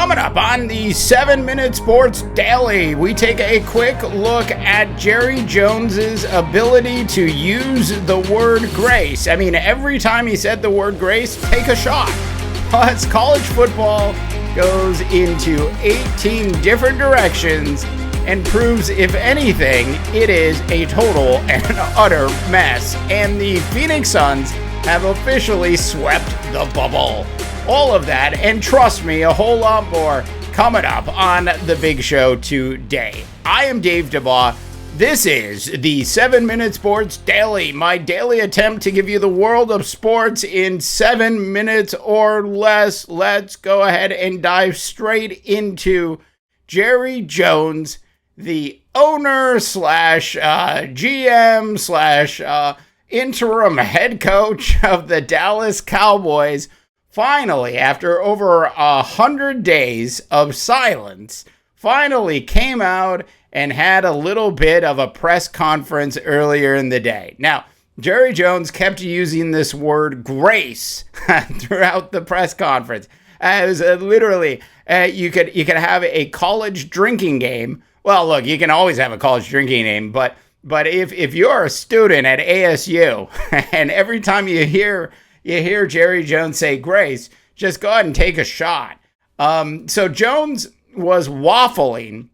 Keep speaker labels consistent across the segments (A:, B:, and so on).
A: Coming up on the 7-Minute Sports Daily, we take a quick look at Jerry Jones's ability to use the word grace. I mean, every time he said the word grace, take a shot. Plus, college football goes into 18 different directions and proves, if anything, it is a total and utter mess. And the Phoenix Suns have officially swept the bubble. All of that, and trust me, a whole lot more coming up on the big show today. I am Dave DeVaugh. This is the 7-Minute Sports Daily, my daily attempt to give you the world of sports in 7 minutes or less. Let's go ahead and dive straight into Jerry Jones, the owner slash GM slash interim head coach of the Dallas Cowboys. Finally, after over 100 days of silence, finally came out and had a little bit of a press conference earlier in the day. Now, Jerry Jones kept using this word grace throughout the press conference. It was literally, you could have a college drinking game. Well, look, you can always have a college drinking game, but if you're a student at ASU and every time you hear Jerry Jones say grace, just go ahead and take a shot. So Jones was waffling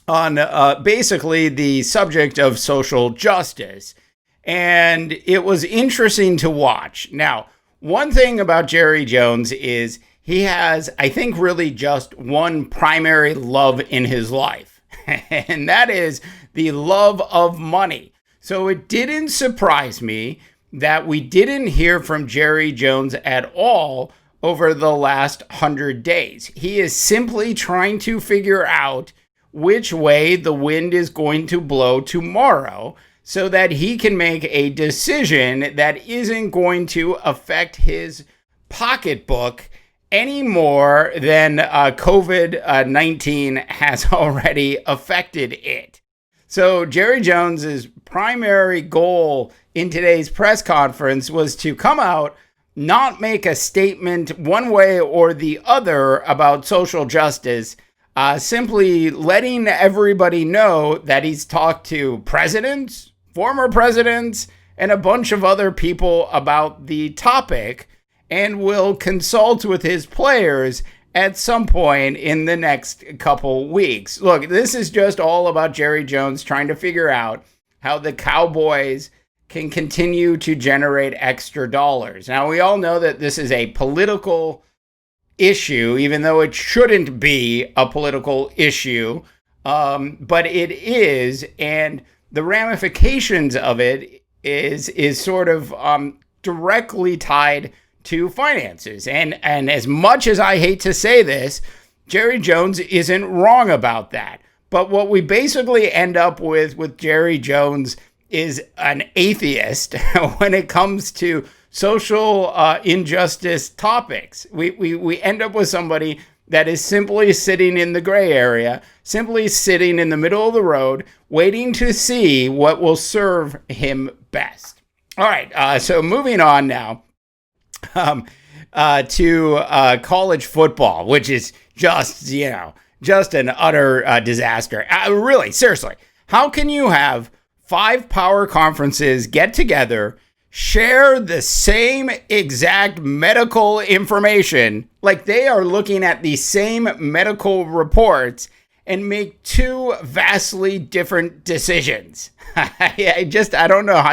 A: on basically the subject of social justice. And it was interesting to watch. Now, one thing about Jerry Jones is he has, I think, really just one primary love in his life. And that is the love of money. So it didn't surprise me that we didn't hear from Jerry Jones at all over the last 100 days. He is simply trying to figure out which way the wind is going to blow tomorrow so that he can make a decision that isn't going to affect his pocketbook any more than COVID-19 has already affected it. So Jerry Jones's primary goal in today's press conference was to come out, not make a statement one way or the other about social justice, simply letting everybody know that he's talked to presidents, former presidents, and a bunch of other people about the topic and will consult with his players at some point in the next couple weeks. Look, this is just all about Jerry Jones trying to figure out how the Cowboys can continue to generate extra dollars. Now, we all know that this is a political issue, even though it shouldn't be a political issue, but it is, and the ramifications of it is sort of directly tied to finances. And as much as I hate to say this, Jerry Jones isn't wrong about that. But what we basically end up with Jerry Jones is an atheist when it comes to social injustice topics. We end up with somebody that is simply sitting in the gray area, simply sitting in the middle of the road, waiting to see what will serve him best. All right, so moving on now to college football, which is just an utter disaster. Really, seriously, how can you have 5 power conferences get together, share the same exact medical information, like they are looking at the same medical reports, and make 2 vastly different decisions? I don't know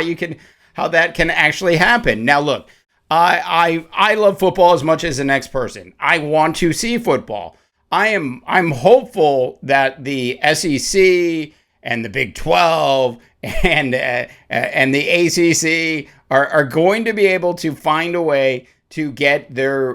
A: how that can actually happen. Now, look, I love football as much as the next person. I want to see football. I'm hopeful that the SEC and the Big 12 and the ACC are going to be able to find a way to get their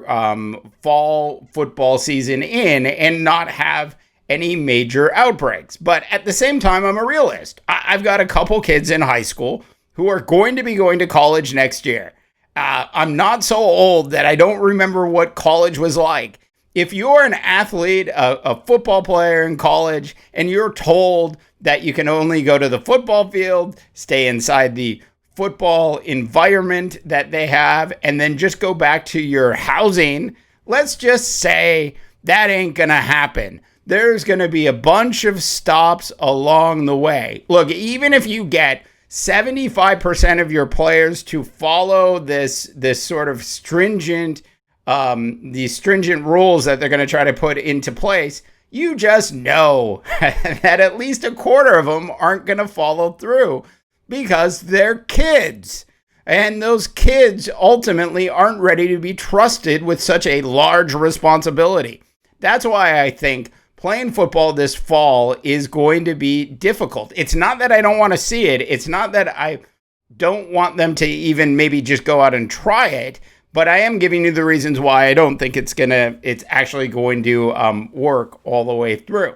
A: fall football season in and not have any major outbreaks. But at the same time, I'm a realist. I've got a couple kids in high school who are going to be going to college next year. I'm not so old that I don't remember what college was like. If you're an athlete, a football player in college, and you're told that you can only go to the football field, stay inside the football environment that they have, and then just go back to your housing, let's just say That ain't going to happen. There's going to be a bunch of stops along the way. Look, even if you get 75% of your players to follow this sort of stringent, these stringent rules that they're going to try to put into place, you just know that at least a quarter of them aren't going to follow through because they're kids. And those kids ultimately aren't ready to be trusted with such a large responsibility. That's why I think playing football this fall is going to be difficult. It's not that I don't want to see it. It's not that I don't want them to even maybe just go out and try it. But I am giving you the reasons why I don't think it's actually going to work all the way through.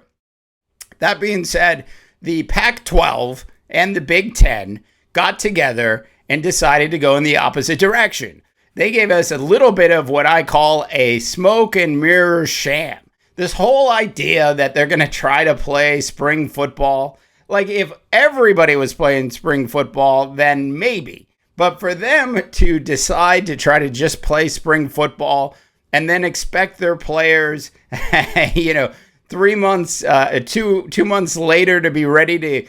A: That being said, the Pac-12 and the Big Ten got together and decided to go in the opposite direction. They gave us a little bit of what I call a smoke and mirror sham. This whole idea that they're going to try to play spring football, like if everybody was playing spring football, then maybe. But for them to decide to try to just play spring football and then expect their players, 3 months, 2 months later to be ready to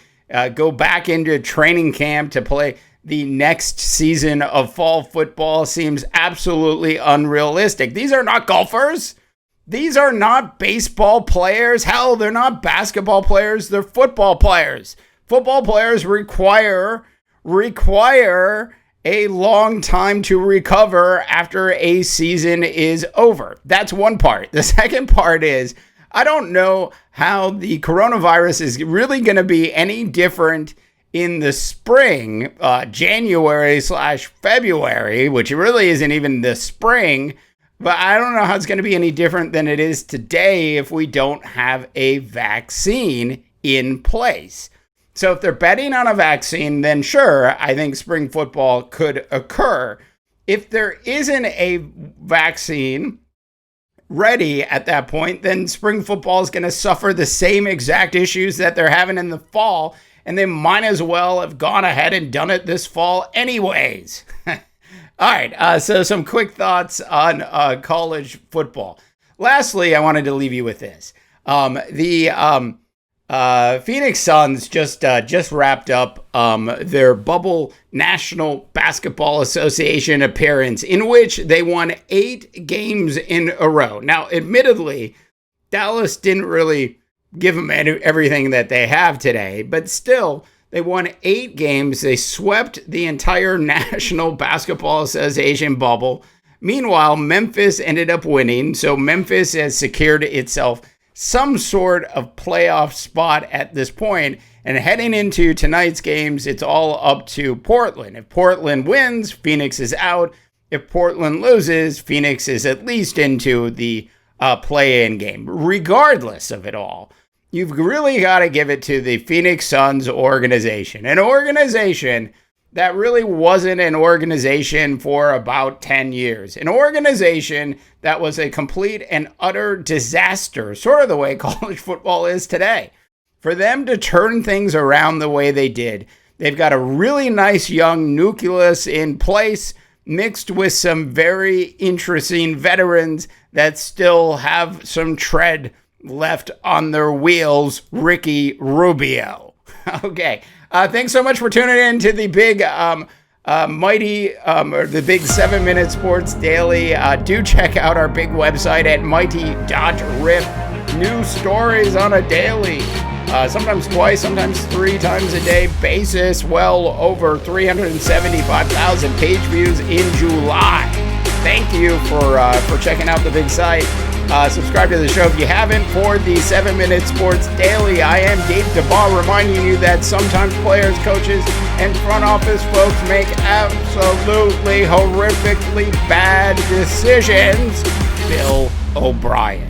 A: go back into training camp to play the next season of fall football seems absolutely unrealistic. These are not golfers. These are not baseball players. Hell, they're not basketball players. They're football players. Football players require a long time to recover after a season is over. That's one part. The second part is, I don't know how the coronavirus is really going to be any different in the spring, January/February, which really isn't even the spring. But I don't know how it's going to be any different than it is today if we don't have a vaccine in place. So if they're betting on a vaccine, then sure, I think spring football could occur. If there isn't a vaccine ready at that point, then spring football is going to suffer the same exact issues that they're having in the fall, and they might as well have gone ahead and done it this fall anyways. All right, so some quick thoughts on college football. Lastly, I wanted to leave you with this. The Phoenix Suns just wrapped up their Bubble National Basketball Association appearance, in which they won 8 games in a row. Now, admittedly, Dallas didn't really give them everything that they have today, but still, they won 8 games. They swept the entire National Basketball Association bubble. Meanwhile, Memphis ended up winning. So Memphis has secured itself some sort of playoff spot at this point. And heading into tonight's games, it's all up to Portland. If Portland wins, Phoenix is out. If Portland loses, Phoenix is at least into the play-in game. Regardless of it all, you've really got to give it to the Phoenix Suns organization. An organization that really wasn't an organization for about 10 years. An organization that was a complete and utter disaster, sort of the way college football is today. For them to turn things around the way they did, they've got a really nice young nucleus in place, mixed with some very interesting veterans that still have some tread left on their wheels. Ricky Rubio. Okay. Thanks so much for tuning in to the big, the big 7-Minute Sports Daily. Do check out our big website at mighty.rip. New stories on a daily, sometimes twice, sometimes 3 times a day basis. Well over 375,000 page views in July. Thank you for checking out the big site. Subscribe to the show if you haven't. For the 7-Minute Sports Daily, I am Dave DeBar, reminding you that sometimes players, coaches, and front office folks make absolutely horrifically bad decisions. Bill O'Brien.